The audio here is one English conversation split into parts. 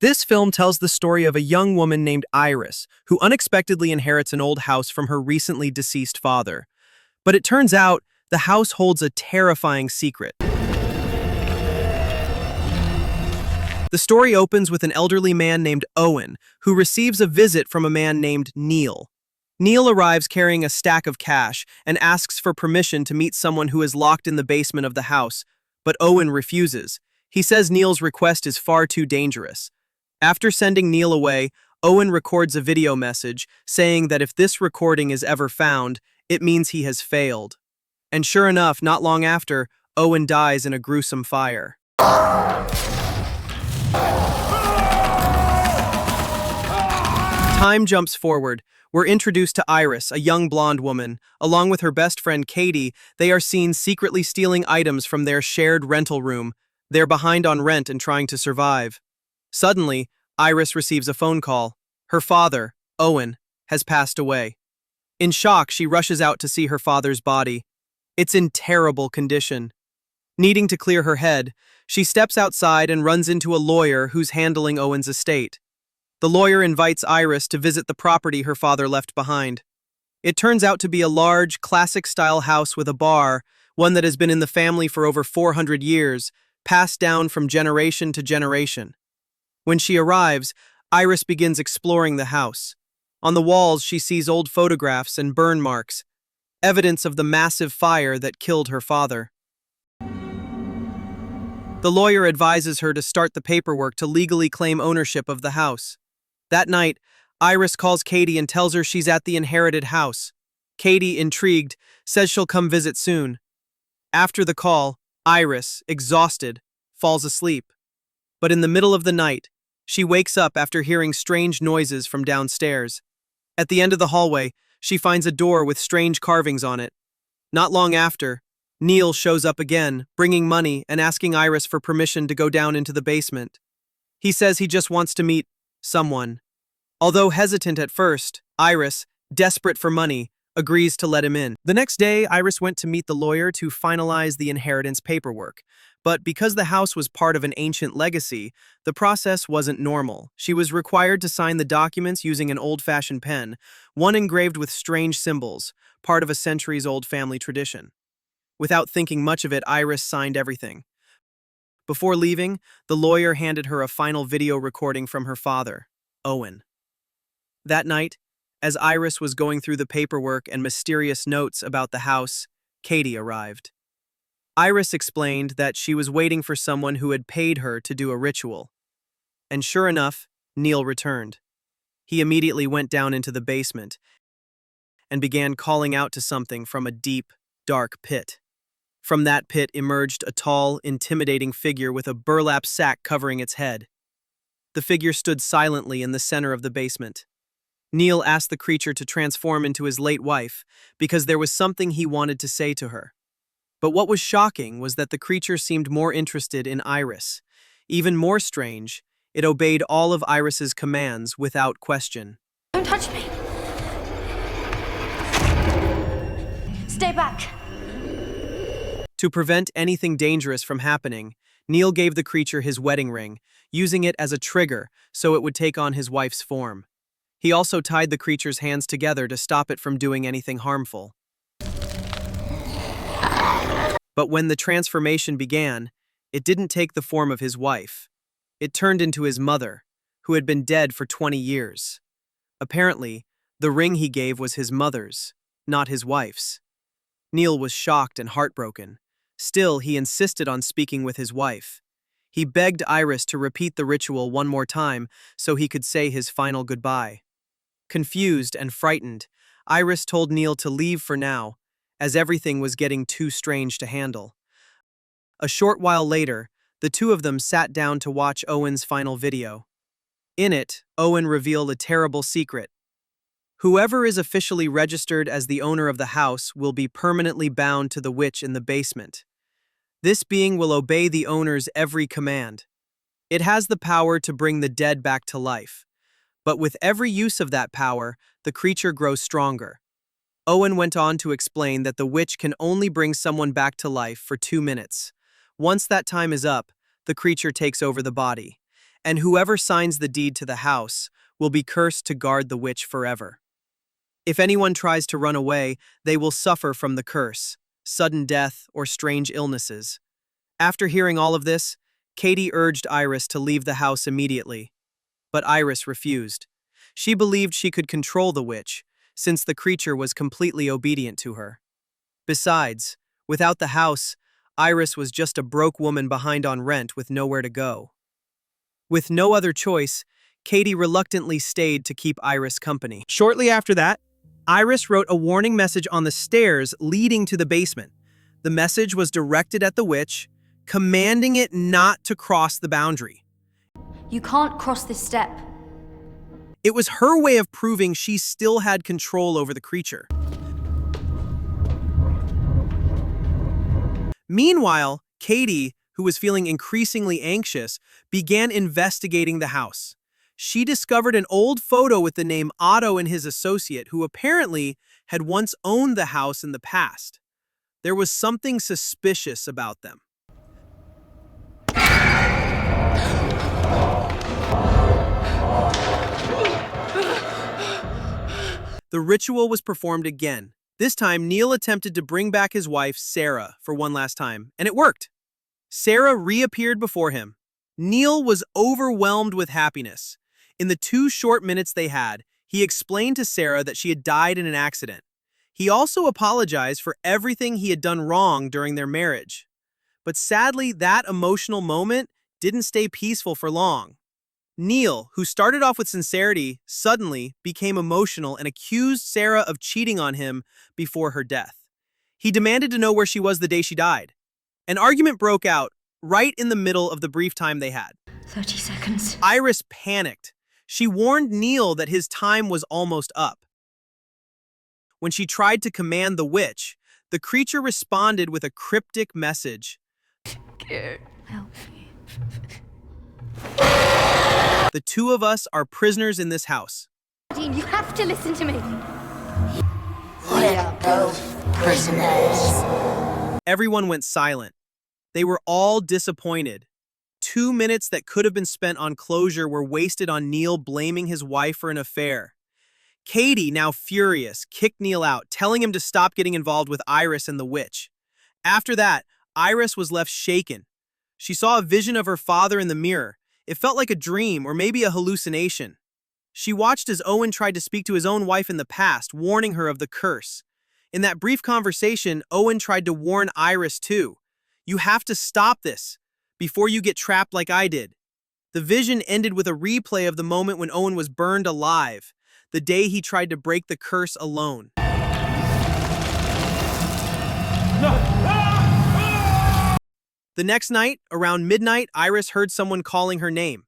This film tells the story of a young woman named Iris, who unexpectedly inherits an old house from her recently deceased father. But it turns out the house holds a terrifying secret. The story opens with an elderly man named Owen, who receives a visit from a man named Neil. Neil arrives carrying a stack of cash and asks for permission to meet someone who is locked in the basement of the house, but Owen refuses. He says Neil's request is far too dangerous. After sending Neil away, Owen records a video message saying that if this recording is ever found, it means he has failed. And sure enough, not long after, Owen dies in a gruesome fire. Time jumps forward. We're introduced to Iris, a young blonde woman. Along with her best friend Katie, they are seen secretly stealing items from their shared rental room. They're behind on rent and trying to survive. Suddenly, Iris receives a phone call. Her father, Owen, has passed away. In shock, she rushes out to see her father's body. It's in terrible condition. Needing to clear her head, she steps outside and runs into a lawyer who's handling Owen's estate. The lawyer invites Iris to visit the property her father left behind. It turns out to be a large, classic-style house with a bar, one that has been in the family for over 400 years, passed down from generation to generation. When she arrives, Iris begins exploring the house. On the walls, she sees old photographs and burn marks, evidence of the massive fire that killed her father. The lawyer advises her to start the paperwork to legally claim ownership of the house. That night, Iris calls Katie and tells her she's at the inherited house. Katie, intrigued, says she'll come visit soon. After the call, Iris, exhausted, falls asleep. But in the middle of the night, she wakes up after hearing strange noises from downstairs. At the end of the hallway, she finds a door with strange carvings on it. Not long after, Neil shows up again, bringing money and asking Iris for permission to go down into the basement. He says he just wants to meet someone. Although hesitant at first, Iris, desperate for money, agrees to let him in. The next day, Iris went to meet the lawyer to finalize the inheritance paperwork. But because the house was part of an ancient legacy, the process wasn't normal. She was required to sign the documents using an old-fashioned pen, one engraved with strange symbols, part of a centuries-old family tradition. Without thinking much of it, Iris signed everything. Before leaving, the lawyer handed her a final video recording from her father, Owen. That night, as Iris was going through the paperwork and mysterious notes about the house, Katie arrived. Iris explained that she was waiting for someone who had paid her to do a ritual. And sure enough, Neil returned. He immediately went down into the basement and began calling out to something from a deep, dark pit. From that pit emerged a tall, intimidating figure with a burlap sack covering its head. The figure stood silently in the center of the basement. Neil asked the creature to transform into his late wife because there was something he wanted to say to her. But what was shocking was that the creature seemed more interested in Iris. Even more strange, it obeyed all of Iris's commands without question. Don't touch me. Stay back. To prevent anything dangerous from happening, Neil gave the creature his wedding ring, using it as a trigger so it would take on his wife's form. He also tied the creature's hands together to stop it from doing anything harmful. But when the transformation began, it didn't take the form of his wife. It turned into his mother, who had been dead for 20 years. Apparently, the ring he gave was his mother's, not his wife's. Neil was shocked and heartbroken. Still, he insisted on speaking with his wife. He begged Iris to repeat the ritual one more time so he could say his final goodbye. Confused and frightened, Iris told Neil to leave for now, as everything was getting too strange to handle. A short while later, the two of them sat down to watch Owen's final video. In it, Owen revealed a terrible secret. Whoever is officially registered as the owner of the house will be permanently bound to the witch in the basement. This being will obey the owner's every command. It has the power to bring the dead back to life. But with every use of that power, the creature grows stronger. Owen went on to explain that the witch can only bring someone back to life for 2 minutes. Once that time is up, the creature takes over the body. and whoever signs the deed to the house will be cursed to guard the witch forever. If anyone tries to run away, they will suffer from the curse, sudden death, or strange illnesses. After hearing all of this, Katie urged Iris to leave the house immediately. But Iris refused. She believed she could control the witch, since the creature was completely obedient to her. Besides, without the house, Iris was just a broke woman behind on rent with nowhere to go. With no other choice, Katie reluctantly stayed to keep Iris company. Shortly after that, Iris wrote a warning message on the stairs leading to the basement. The message was directed at the witch, commanding it not to cross the boundary. You can't cross this step. It was her way of proving she still had control over the creature. Meanwhile, Katie, who was feeling increasingly anxious, began investigating the house. She discovered an old photo with the name Otto and his associate, who apparently had once owned the house in the past. There was something suspicious about them. The ritual was performed again. This time, Neil attempted to bring back his wife, Sarah, for one last time, and it worked. Sarah reappeared before him. Neil was overwhelmed with happiness. In the 2 short minutes they had, he explained to Sarah that she had died in an accident. He also apologized for everything he had done wrong during their marriage. But sadly, that emotional moment didn't stay peaceful for long. Neil, who started off with sincerity, suddenly became emotional and accused Sarah of cheating on him before her death. He demanded to know where she was the day she died. An argument broke out right in the middle of the brief time they had. 30 seconds. Iris panicked. She warned Neil that his time was almost up. When she tried to command the witch, the creature responded with a cryptic message. Help me. The 2 of us are prisoners in this house. Dean, you have to listen to me. We are both prisoners. Everyone went silent. They were all disappointed. 2 minutes that could have been spent on closure were wasted on Neil blaming his wife for an affair. Katie, now furious, kicked Neil out, telling him to stop getting involved with Iris and the witch. After that, Iris was left shaken. She saw a vision of her father in the mirror. It felt like a dream or maybe a hallucination. She watched as Owen tried to speak to his own wife in the past, warning her of the curse. In that brief conversation, Owen tried to warn Iris too. You have to stop this before you get trapped like I did. The vision ended with a replay of the moment when Owen was burned alive, the day he tried to break the curse alone. The next night, around midnight, Iris heard someone calling her name.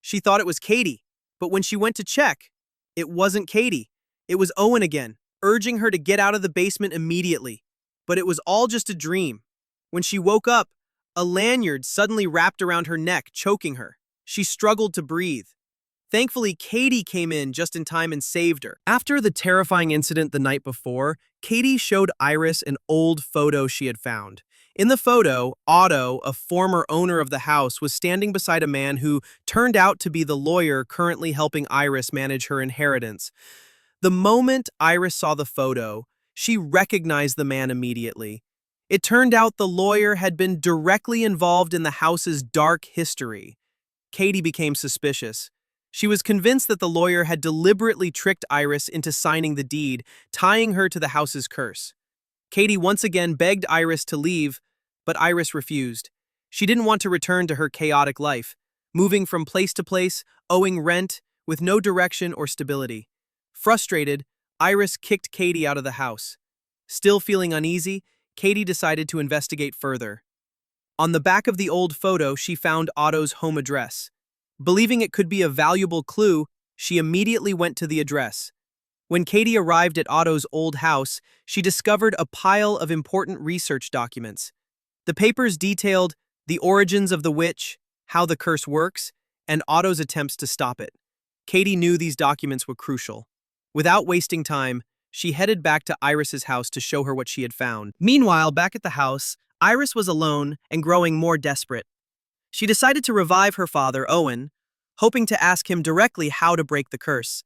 She thought it was Katie, but when she went to check, it wasn't Katie. It was Owen again, urging her to get out of the basement immediately. But it was all just a dream. When she woke up, a lanyard suddenly wrapped around her neck, choking her. She struggled to breathe. Thankfully, Katie came in just in time and saved her. After the terrifying incident the night before, Katie showed Iris an old photo she had found. In the photo, Otto, a former owner of the house, was standing beside a man who turned out to be the lawyer currently helping Iris manage her inheritance. The moment Iris saw the photo, she recognized the man immediately. It turned out the lawyer had been directly involved in the house's dark history. Katie became suspicious. She was convinced that the lawyer had deliberately tricked Iris into signing the deed, tying her to the house's curse. Katie once again begged Iris to leave, but Iris refused. She didn't want to return to her chaotic life, moving from place to place, owing rent, with no direction or stability. Frustrated, Iris kicked Katie out of the house. Still feeling uneasy, Katie decided to investigate further. On the back of the old photo, she found Otto's home address. Believing it could be a valuable clue, she immediately went to the address. When Katie arrived at Otto's old house, she discovered a pile of important research documents. The papers detailed the origins of the witch, how the curse works, and Otto's attempts to stop it. Katie knew these documents were crucial. Without wasting time, she headed back to Iris's house to show her what she had found. Meanwhile, back at the house, Iris was alone and growing more desperate. She decided to revive her father, Owen, hoping to ask him directly how to break the curse.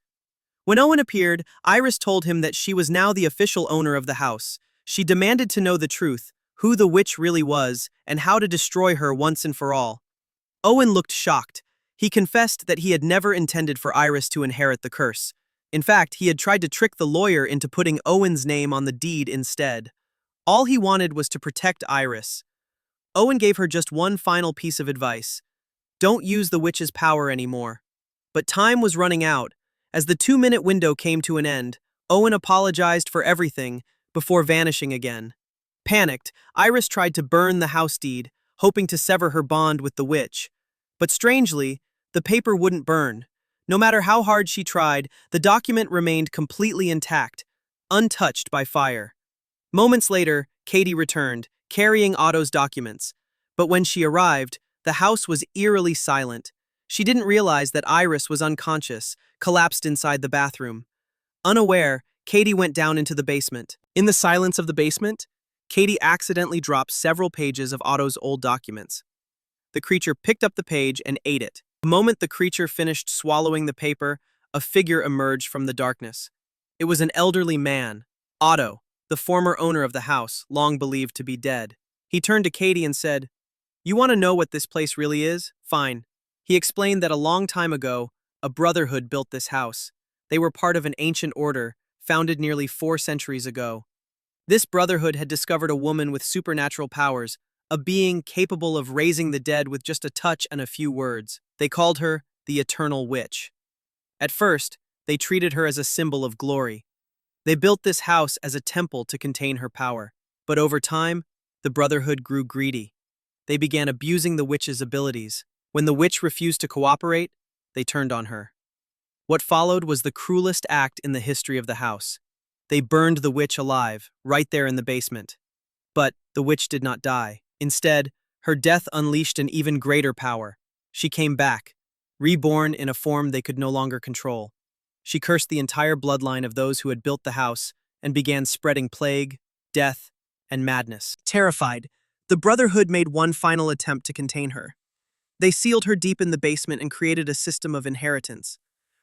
When Owen appeared, Iris told him that she was now the official owner of the house. She demanded to know the truth, who the witch really was, and how to destroy her once and for all. Owen looked shocked. He confessed that he had never intended for Iris to inherit the curse. In fact, he had tried to trick the lawyer into putting Owen's name on the deed instead. All he wanted was to protect Iris. Owen gave her just one final piece of advice. Don't use the witch's power anymore. But time was running out. As the 2-minute window came to an end, Owen apologized for everything before vanishing again. Panicked, Iris tried to burn the house deed, hoping to sever her bond with the witch. But strangely, the paper wouldn't burn. No matter how hard she tried, the document remained completely intact, untouched by fire. Moments later, Katie returned, carrying Otto's documents. But when she arrived, the house was eerily silent. She didn't realize that Iris was unconscious, collapsed inside the bathroom. Unaware, Katie went down into the basement. In the silence of the basement, Katie accidentally dropped several pages of Otto's old documents. The creature picked up the page and ate it. The moment the creature finished swallowing the paper, a figure emerged from the darkness. It was an elderly man, Otto, the former owner of the house, long believed to be dead. He turned to Katie and said, "You want to know what this place really is? Fine." He explained that a long time ago, a brotherhood built this house. They were part of an ancient order, founded nearly 4 centuries ago. This brotherhood had discovered a woman with supernatural powers, a being capable of raising the dead with just a touch and a few words. They called her the Eternal Witch. At first, they treated her as a symbol of glory. They built this house as a temple to contain her power. But over time, the brotherhood grew greedy. They began abusing the witch's abilities. When the witch refused to cooperate, they turned on her. What followed was the cruelest act in the history of the house. They burned the witch alive, right there in the basement. But the witch did not die. Instead, her death unleashed an even greater power. She came back, reborn in a form they could no longer control. She cursed the entire bloodline of those who had built the house and began spreading plague, death, and madness. Terrified, the Brotherhood made one final attempt to contain her. They sealed her deep in the basement and created a system of inheritance.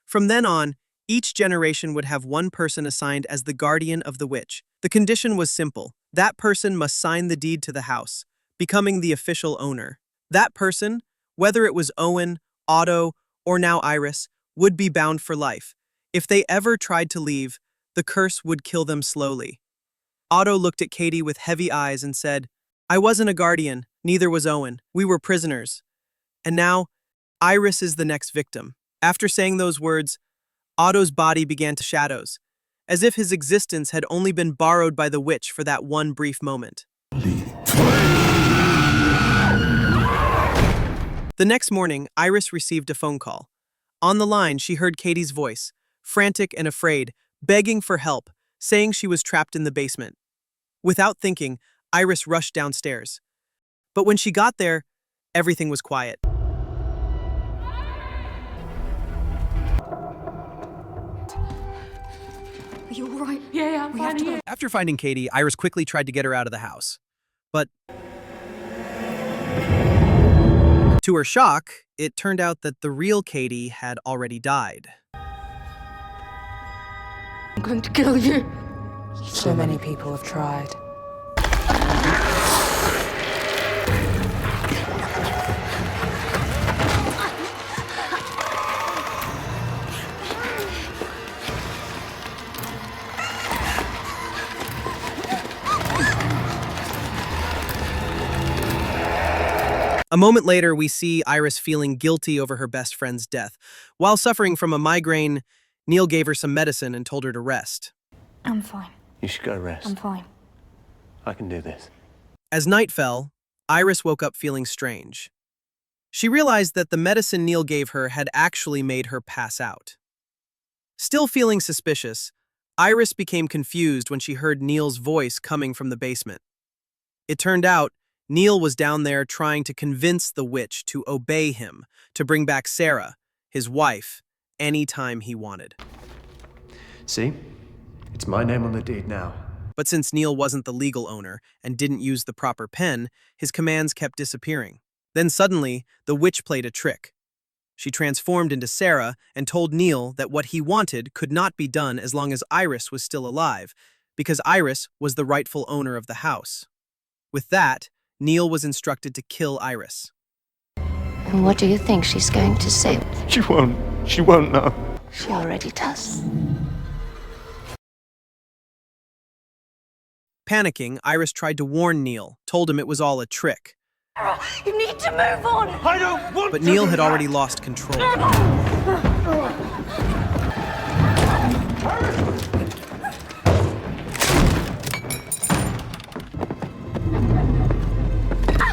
From then on, each generation would have one person assigned as the guardian of the witch. The condition was simple. That person must sign the deed to the house, becoming the official owner. That person, whether it was Owen, Otto, or now Iris, would be bound for life. If they ever tried to leave, the curse would kill them slowly. Otto looked at Katie with heavy eyes and said, "I wasn't a guardian, neither was Owen. We were prisoners. And now, Iris is the next victim." After saying those words, Otto's body began to shadows, as if his existence had only been borrowed by the witch for that one brief moment. The next morning, Iris received a phone call. On the line, she heard Katie's voice, frantic and afraid, begging for help, saying she was trapped in the basement. Without thinking, Iris rushed downstairs. But when she got there, everything was quiet. Are you all right? Yeah, I'm fine. Yeah. After finding Katie, Iris quickly tried to get her out of the house. But to her shock, it turned out that the real Katie had already died. I'm going to kill you. So many people have tried. A moment later, we see Iris feeling guilty over her best friend's death. While suffering from a migraine, Neil gave her some medicine and told her to rest. I'm fine. You should go rest. I'm fine. I can do this. As night fell, Iris woke up feeling strange. She realized that the medicine Neil gave her had actually made her pass out. Still feeling suspicious, Iris became confused when she heard Neil's voice coming from the basement. It turned out Neil was down there trying to convince the witch to obey him, to bring back Sarah, his wife, anytime he wanted. See? It's my name on the deed now. But since Neil wasn't the legal owner and didn't use the proper pen, his commands kept disappearing. Then suddenly, the witch played a trick. She transformed into Sarah and told Neil that what he wanted could not be done as long as Iris was still alive, because Iris was the rightful owner of the house. With that, Neil was instructed to kill Iris. And what do you think she's going to say? She won't. She won't know. She already does. Panicking, Iris tried to warn Neil, told him it was all a trick. You need to move on. I don't want But Neil had already lost control.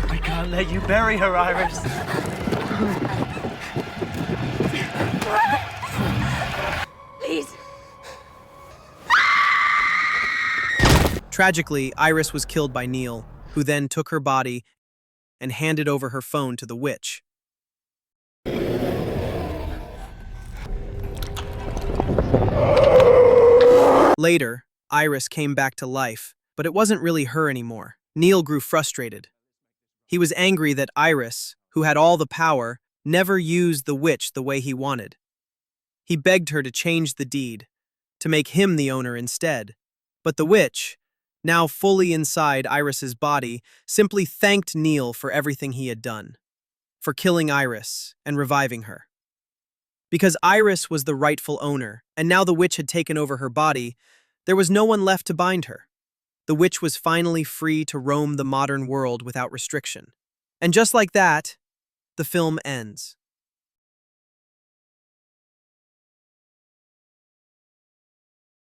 I can't let you bury her, Iris. Please. Tragically, Iris was killed by Neil, who then took her body and handed over her phone to the witch. Later, Iris came back to life, but it wasn't really her anymore. Neil grew frustrated. He was angry that Iris, who had all the power, never used the witch the way he wanted. He begged her to change the deed, to make him the owner instead. But the witch, now fully inside Iris's body, simply thanked Neil for everything he had done, for killing Iris and reviving her. Because Iris was the rightful owner, and now the witch had taken over her body, there was no one left to bind her. The witch was finally free to roam the modern world without restriction. And just like that, the film ends.